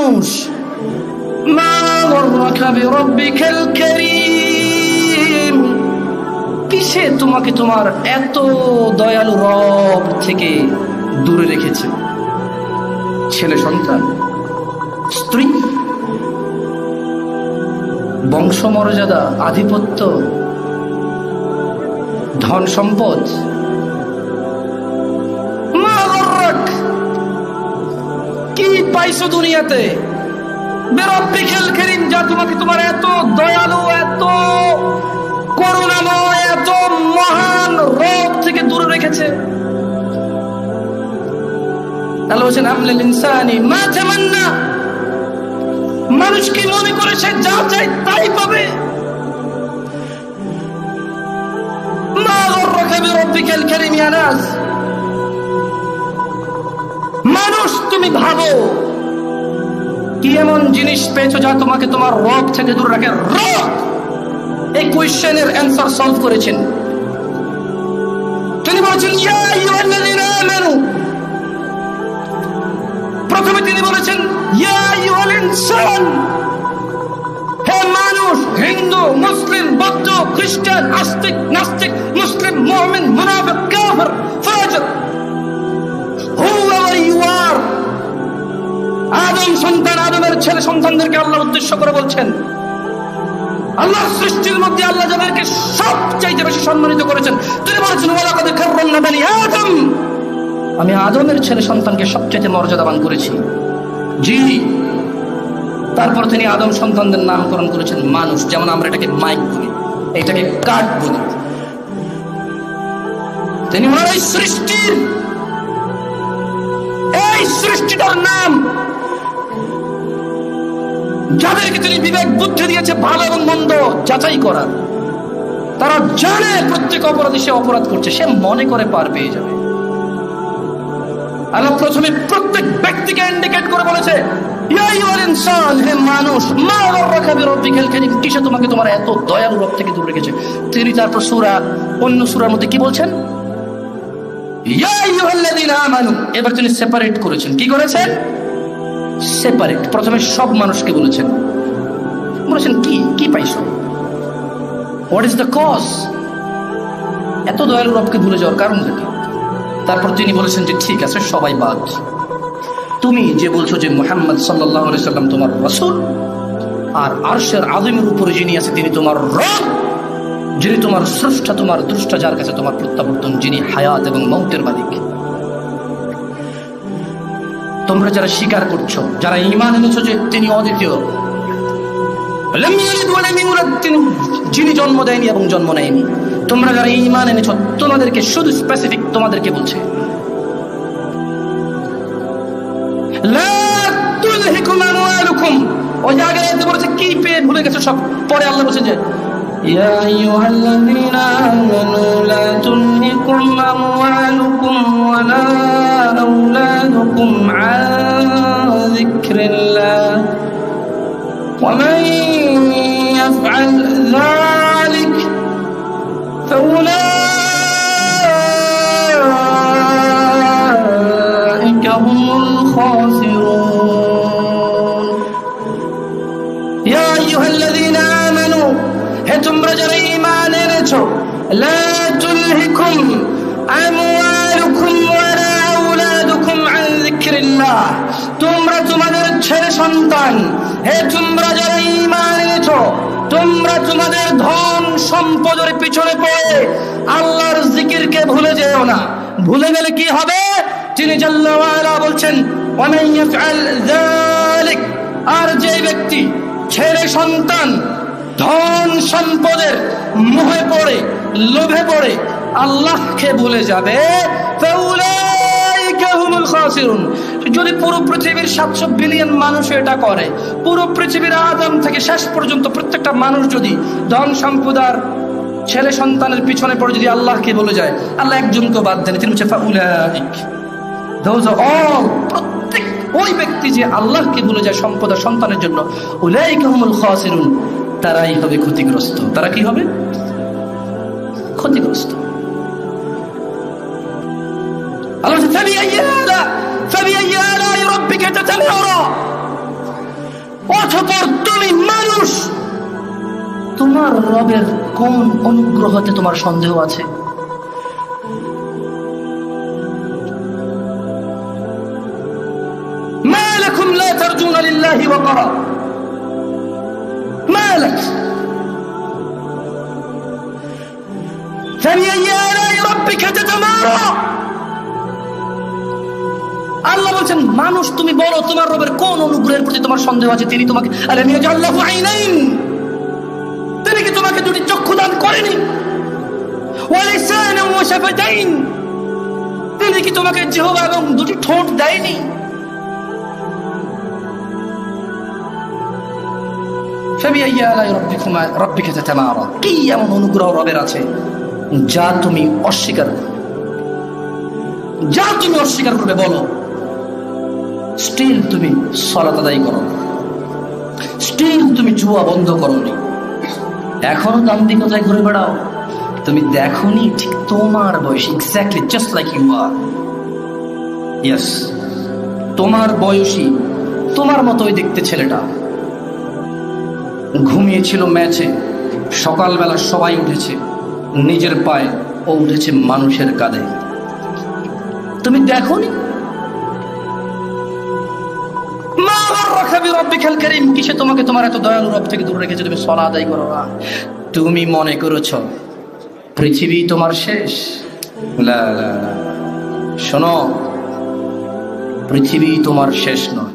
মানুষ, মা গররাকা বিরব্বিকাল কারীম, কিসে তোমাকে তোমার এত দয়ালু রব থেকে দূরে রেখেছে? ছেলে সন্তান, স্ত্রী, বংশমর্যাদা, আধিপত্য, ধন সম্পদ। মা গররাক, কি পাইছো দুনিয়াতে? বিরব্বিকাল কারীম, যা তোমাকে তোমার এত দয়ালু, এত করুণাময়, এত মহান রব থেকে দূরে রেখেছে। আল্লাহ বলেছেন আমলিল ইনসানি মা তামান্না, মানুষ কি মনে করেছে যা চায় তাই পাবে? মা গররাকা বিরব্বিকাল কারীম ইয়া নাস, মানুষ তুমি ভাবো কি এমন জিনিস পেয়েছো যা তোমাকে তোমার রব থেকে দূরে রাখে? রব এই কোয়েশ্চেনের অ্যান্সার সলভ করেছেন। তিনি বলেছেন ইয়া আইয়ুহাল্লাযীনা আমানু, প্রথমে তিনি বলেছেন ইয়া আইয়ুহাল ইনসান, হে মানুষ, হিন্দু, মুসলিম, বৌদ্ধ, খ্রিস্টান, আস্তিক, নাস্তিক, মুসলিম, মুমিন, মুনাফিক, কাফির, ফাজির, whoever you are। আদম সন্তান, আদমের ছেলে সন্তানদেরকে আল্লাহ উদ্দেশ্য করে বলছেন, আল্লাহর সৃষ্টির মধ্যে আল্লাহ যাদেরকে সবচাইতে বেশি সম্মানিত করেছেন, তিনি বলেছেন ওয়ালাকাদ কাররামনা বানি আদম, আমি আদমের ছেলে সন্তানকে সবচাইতে মর্যাদাবান করেছি। জি, তারপর তিনি আদম সন্তানদের নামকরণ করেছেন মানুষ, যেমন আমরা এটাকে মাইক বলি, এটাকে কাঠ বলি। তিনি এই সৃষ্টির, এই সৃষ্টিটার নাম, যাদেরকে তিনি বিবেক বুদ্ধি দিয়েছে ভালো এবং মন্দ যাচাই করার, তারা জানে প্রত্যেক অপরাধী সে অপরাধ করছে, সে মনে করে পার পেয়ে যাবে। আল্লাহ প্রথমে প্রত্যেক ব্যক্তিকে ইন্ডিকেট করে বলেছে ইয়া আইয়ুহাল ইনসান, হে মানুষ, মা গররাকা বিরব্বিকাল কারীম, কিসে তোমাকে তোমার এত দয়ালু রব থেকে দূরে রেখেছে? তিনি তারপর অন্য সূরার মধ্যে কি বলছেন? ইয়া আইয়ুহাল্লাযীনা আমানু, এবার তিনি সেপারেট করেছেন। কি করেছেন? সেপারেট। প্রথমে সব মানুষকে বলেছেন, কি কি পাইছো? What is the cause? এত দয়ালু রবকে ভুলে যাওয়ার কারণ কি? তারপর তিনি বলেছেন যে ঠিক আছে, সবাই বাদ। তুমি যে বলছো যে মুহাম্মদ সাল্লাল্লাহু আলাইহি সাল্লাম তোমার রাসূল, আর আরশের আযীমের উপরে যিনি আছে তিনি তোমার রব, যিনি তোমার স্রষ্টা, তোমার দ্রষ্টা, যার কাছে তোমার প্রত্যাবর্তন, যিনি হায়াত এবং মৌতের মালিক। তোমরা যারা স্বীকার করছো, যারা ঈমান এনেছো যে তিনি অদ্বিতীয়, লাম ইয়ালিদ ওয়া লাম ইউলাদ, তিনি যিনি জন্ম দেয়নি এবং জন্ম নেয়নি, তোমরা যারা ঈমান এনেছো, তোমাদেরকে শুধু স্পেসিফিক তোমাদেরকে বলছে লা তুলহিকুম আমওয়ালুকুম। ওই জায়গায় বলেছে কি পেয়ে ভুলে গেছো সব, পরে আল্লাহ বলেছেন যে ইয়া আইয়ুহাল্লাযীনা আমানু লা তুলহিকুম আমওয়ালুকুম ওয়া লা আওলাদুকুম আন যিকরিল্লাহ ওয়া মান ইয়াফআল যালিক ফাউলাইকা হুমুল খাসিরুন। ইয়া আইয়ুহাল্লাযীনা আমানু, হে তোমরা যারা ঈমান এনেছো, লা তুলহিকুম আমওয়ালুকুম ওয়া লা আওলাদুকুম আন যিকরিল্লাহ, তোমরা তোমাদের ছেলে সন্তান, হে তোমরা যারা ঈমান এনেছো, তোমরা তোমাদের ধন সম্পদের পিছনে পড়ে আল্লাহর জিকিরকে ভুলে যেও না। ভুলে গেলে কি হবে? তিনি জাল্লা ওয়া আলা বলছেন ওয়া মান ইয়াফআল যালিক, আর যে ব্যক্তি ছেলে সন্তান, ধন সম্পদের মোহে পড়ে, লোভে পড়ে আল্লাহকে ভুলে যাবে, ফাউলাইকা হুমুল খাসিরুন। যদি পুরো পৃথিবীর 700 বিলিয়ন মানুষ এটা করে, পুরো পৃথিবীর আদম থেকে শেষ পর্যন্ত প্রত্যেকটা মানুষ যদি ধন সম্পদার ছেলে সন্তানের পিছনে পড়ে যদি আল্লাহকে ভুলে যায়, আল্লাহ একজনকে বাদ দেন, তিনি হচ্ছে ফাউলাইক, দোজ আর অল, প্রত্যেক ওই ব্যক্তি যে আল্লাহকে ভুলে যায় সম্পদ আর সন্তানের জন্য, উলাইকা হুমুল খাসিরুন, তারাই হবে ক্ষতিগ্রস্ত। তারা কি হবে? ক্ষতিগ্রস্ত। আল্লাহ ফাবিআইয়ি আলাই রাব্বিকা তাতামারা, অতঃপর তুমি মানুষ, তোমার রবের কোন অনুগ্রহতে তোমার সন্দেহ আছে? মা লাকুম লা তারজুনা লিল্লাহি ওয়াকারা, মা লাক ফাবিআইয়ি আলাই রাব্বিকা তাতামারা। আল্লাহ বলছেন, মানুষ তুমি বলো তোমার রবের কোন অনুগ্রহের প্রতি তোমার সন্দেহ আছে? তিনি তোমাকে আলাম ইয়াজআল লাহু আইনাইন, তিনি কি তোমাকে দুটি চক্ষু দান করেনি? ওয়া লিসানান ওয়া শাফাতাইন, তিনি কি তোমাকে জিহ্বা এবং দুটি ঠোঁট দেয়নি? ফাবিআইয়ি আলাই রাব্বিকা তাতামারা, কি এমন অনুগ্রহ রবের আছে যা তুমি অস্বীকার করবে? বলো। স্টিল তুমি সালাত আদায় করো, স্টিল তুমি জুয়া বন্ধ করোনি, এখনো দাম্ভিকতায় ঘুরে বেড়াও। তুমি দেখোনি ঠিক তোমার বয়স, exactly just like you are. Yes, তোমার বয়সী, তোমার মতোই দেখতে ছেলেটা ঘুমিয়েছিল ম্যাচে, সকালবেলা সবাই উঠেছে নিজের পায়ে, ও উঠেছে মানুষের কাঁধে। তুমি দেখোনি? মা গাররাকা বিরাব্বিকাল কারীম, কিসে তোমাকে তোমার এত দয়ালু রব থেকে দূরে রেখেছে? তুমি সালাত আদায় করো না। তুমি মনে করেছো পৃথিবী তোমার শেষ? লা লা লা, শোনো, পৃথিবী তোমার শেষ নয়।